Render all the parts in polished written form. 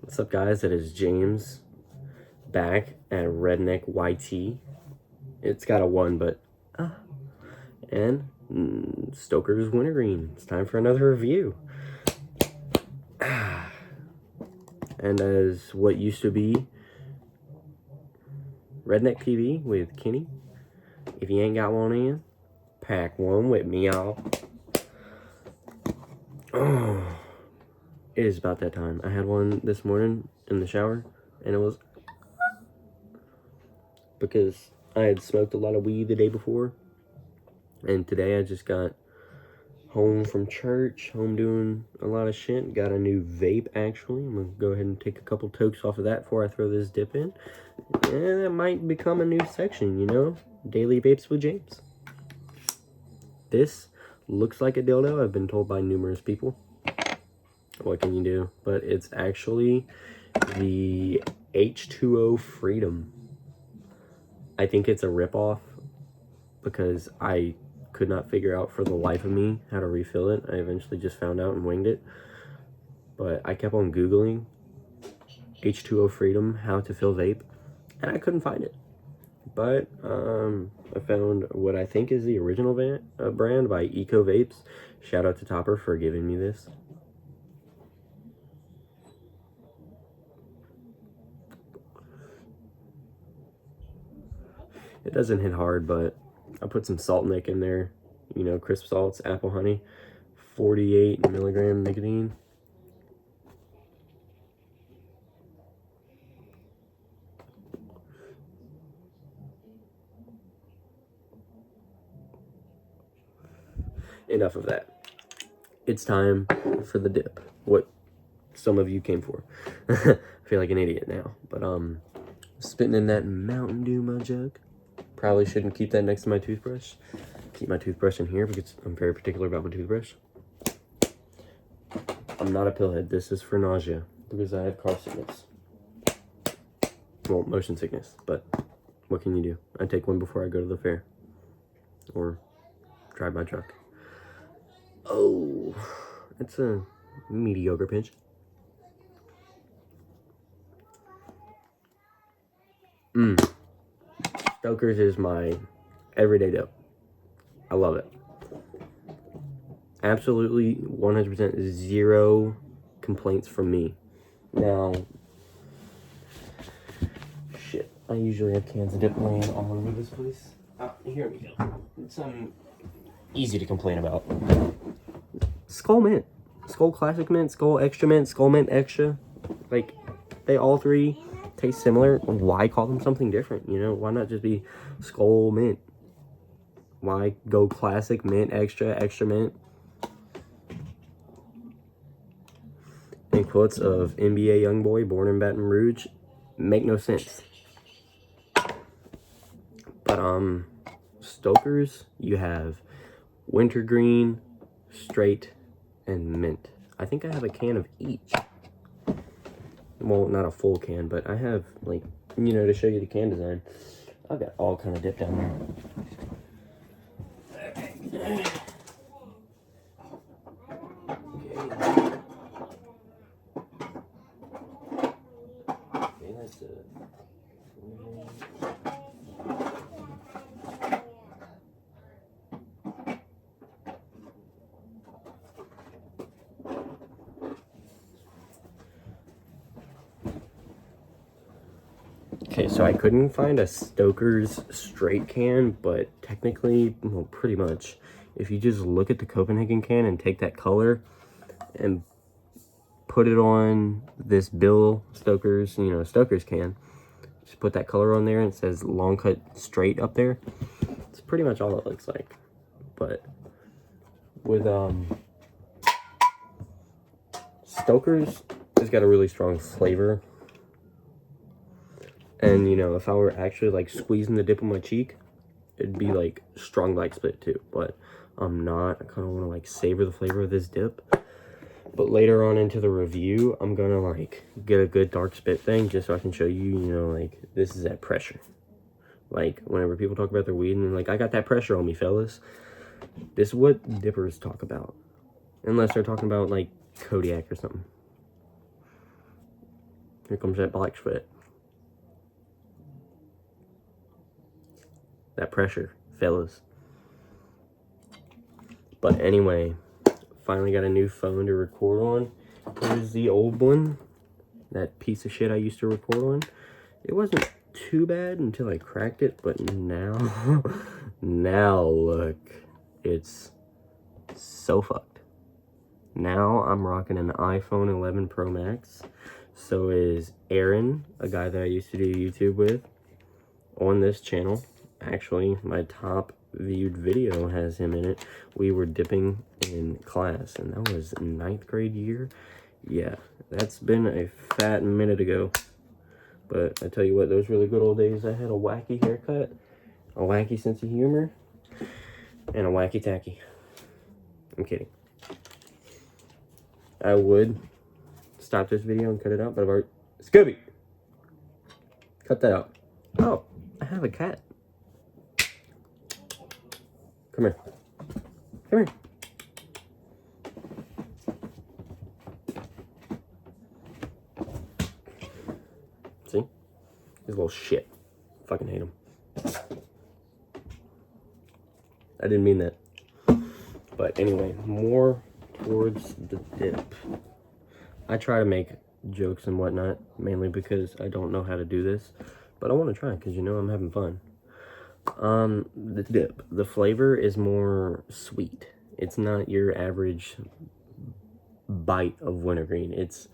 What's up, guys? It is James back at Redneck YT. It's got a 1, but and Stokers Wintergreen. It's time for another review. And as what used to be Redneck TV with Kenny, if you ain't got one in, pack one with me, y'all. Oh, it is about that time. I had one this morning in the shower, and it was because I had smoked a lot of weed the day before, and today I just got home from church, home doing a lot of shit. Got a new vape, actually. I'm gonna go ahead and take a couple tokes off of that before I throw this dip in. And it might become a new section, you know? Daily Vapes with James. This looks like a dildo, I've been told by numerous people. What can you do? But it's actually the H2O Freedom. I think it's a ripoff because I could not figure out for the life of me how to refill it. I eventually just found out and winged it. But I kept on Googling H2O Freedom, how to fill vape, and I couldn't find it. But I found what I think is the original brand by Eco Vapes. Shout out to Topper for giving me this. It doesn't hit hard, but I put some salt nick in there. You know, crisp salts, apple honey, 48 milligram nicotine. Enough of that. It's time for the dip. What some of you came for. I feel like an idiot now, but spitting in that Mountain Dew my jug. Probably shouldn't keep that next to my toothbrush. Keep my toothbrush in here because I'm very particular about my toothbrush. I'm not a pillhead. This is for nausea because I have car sickness. Well, motion sickness, but what can you do? I take one before I go to the fair or drive my truck. Oh, it's a mediocre pinch. Stokers is my everyday dope. I love it. Absolutely 100% zero complaints from me. Now, shit, I usually have cans of dip laying all over this place. Here we go. It's easy to complain about. Skull Mint, Skull Classic Mint, Skull Extra Mint, Skull Mint Extra. Like, they all three taste similar. Why call them something different? You know, why not just be Skull Mint? Why go Classic Mint, Extra Mint? In quotes of NBA YoungBoy, born in Baton Rouge, make no sense. But Stokers, you have Wintergreen, Straight, and Mint. I think I have a can of each. Well, not a full can, but I have, like, you know, to show you the can design. I've got all kind of dip down there. Okay. That's it. Okay, so I couldn't find a Stokers straight can, but technically, well, pretty much, if you just look at the Copenhagen can and take that color and put it on this Bill Stokers, you know, Stokers can, just put that color on there and it says long cut straight up there. It's pretty much all it looks like. But with Stokers has got a really strong flavor. And, you know, if I were actually, like, squeezing the dip on my cheek, it'd be, like, strong light split, too. But I'm not. I kind of want to, like, savor the flavor of this dip. But later on into the review, I'm going to, like, get a good dark spit thing just so I can show you, you know, like, this is at pressure. Like, whenever people talk about their weed and, like, I got that pressure on me, fellas. This is what dippers talk about. Unless they're talking about, like, Kodiak or something. Here comes that black sweat. That pressure, fellas. But anyway, finally got a new phone to record on. Here's the old one. That piece of shit I used to record on. It wasn't too bad until I cracked it, but now, now look, it's so fucked. Now I'm rocking an iPhone 11 Pro Max. So is Aaron, a guy that I used to do YouTube with, on this channel. Actually, my top viewed video has him in it. We were dipping in class, and that was 9th grade year. Yeah, that's been a fat minute ago. But I tell you what, those were the good old days. I had a wacky haircut, a wacky sense of humor, and a wacky tacky. I'm kidding. I would stop this video and cut it out, but I've already... Scooby! Cut that out. Oh, I have a cat. Come here. Come here. See? He's a little shit. Fucking hate him. I didn't mean that. But anyway, more towards the dip. I try to make jokes and whatnot, mainly because I don't know how to do this. But I want to try because, you know, I'm having fun. The dip. The flavor is more sweet. It's not your average bite of wintergreen. It's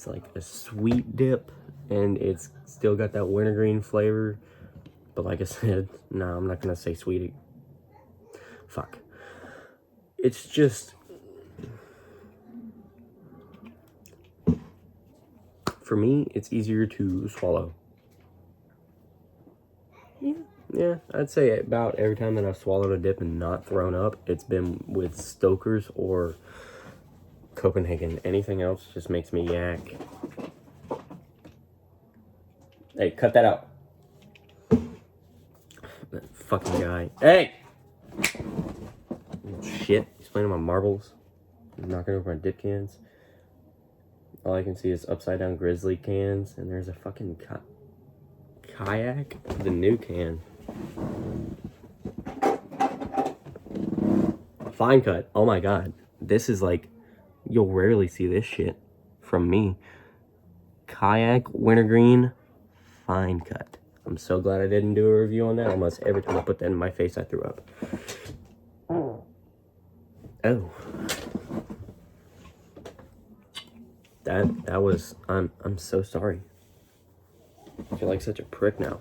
like a sweet dip, and it's still got that wintergreen flavor. But like I said, no, I'm not gonna say sweet. Fuck. It's just, for me, it's easier to swallow. Yeah, I'd say about every time that I've swallowed a dip and not thrown up, it's been with Stokers or Copenhagen. Anything else just makes me yak. Hey, cut that out. That fucking guy. Hey! Shit, he's playing with my marbles. I'm knocking over my dip cans. All I can see is upside down grizzly cans, and there's a fucking kayak. The new can. Fine cut. Oh my god. This is like, you'll rarely see this shit from me. Kayak wintergreen fine cut. I'm so glad I didn't do a review on that. Almost every time I put that in my face, I threw up. Oh. That was, I'm so sorry. I feel like such a prick now.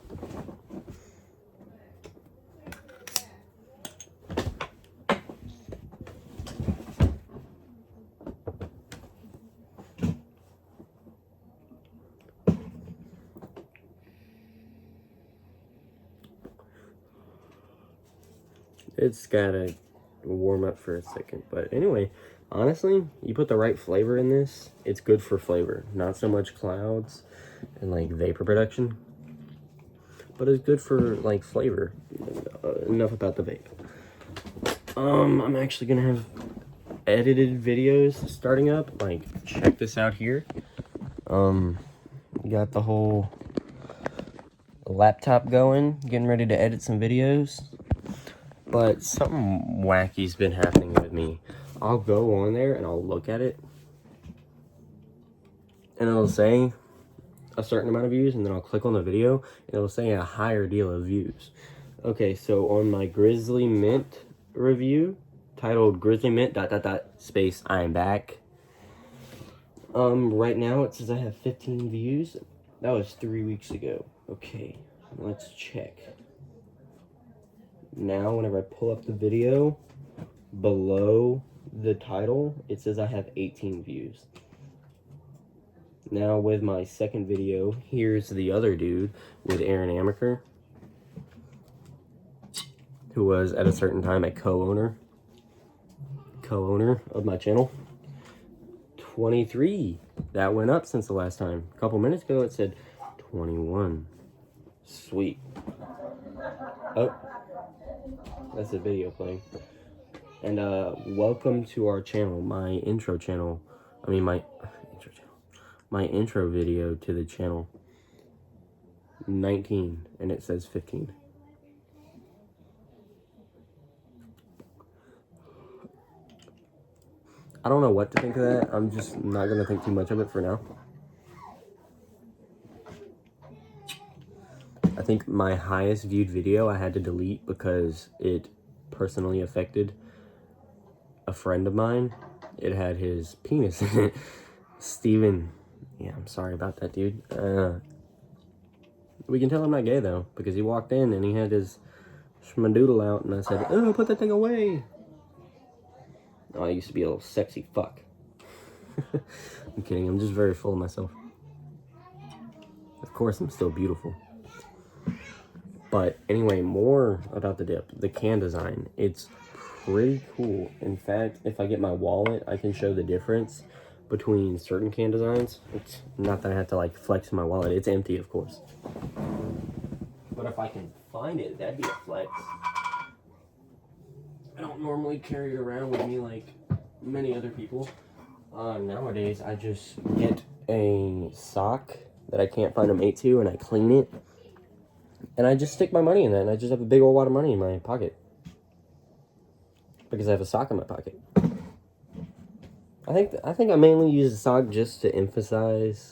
It's gotta warm up for a second, but anyway, honestly, you put the right flavor in this, it's good for flavor. Not so much clouds and like vapor production, but it's good for like flavor. Enough about the vape. I'm actually gonna have edited videos starting up. Like, check this out here. Got the whole laptop going, getting ready to edit some videos. But something wacky's been happening with me. I'll go on there and I'll look at it, and it'll say a certain amount of views, and then I'll click on the video and it'll say a higher deal of views. Okay, so on my Grizzly Mint review, titled Grizzly Mint ... space I'm back. Right now it says I have 15 views. That was 3 weeks ago. Okay, let's check. Now, whenever I pull up the video, below the title, it says I have 18 views. Now, with my second video, here's the other dude with Aaron Amaker, who was at a certain time a co-owner of my channel. 23. That went up since the last time. A couple minutes ago, it said 21. Sweet. Oh. That's the video playing. And welcome to our channel, my intro channel. my intro video to the channel. 19, and it says 15. I don't know what to think of that. I'm just not going to think too much of it for now. I think my highest viewed video I had to delete because it personally affected a friend of mine. It had his penis in it. Steven. Yeah, I'm sorry about that, dude. We can tell I'm not gay, though, because he walked in and he had his schmadoodle out, and I said, oh, put that thing away. Oh, I used to be a little sexy fuck. I'm kidding. I'm just very full of myself. Of course, I'm still beautiful. But anyway, more about the dip. The can design. It's pretty cool. In fact, if I get my wallet, I can show the difference between certain can designs. It's not that I have to like flex my wallet. It's empty, of course. But if I can find it, that'd be a flex. I don't normally carry it around with me like many other people. Nowadays, I just get a sock that I can't find a mate to, and I clean it. And I just stick my money in that, and I just have a big old wad of money in my pocket. Because I have a sock in my pocket. I think I mainly use a sock just to emphasize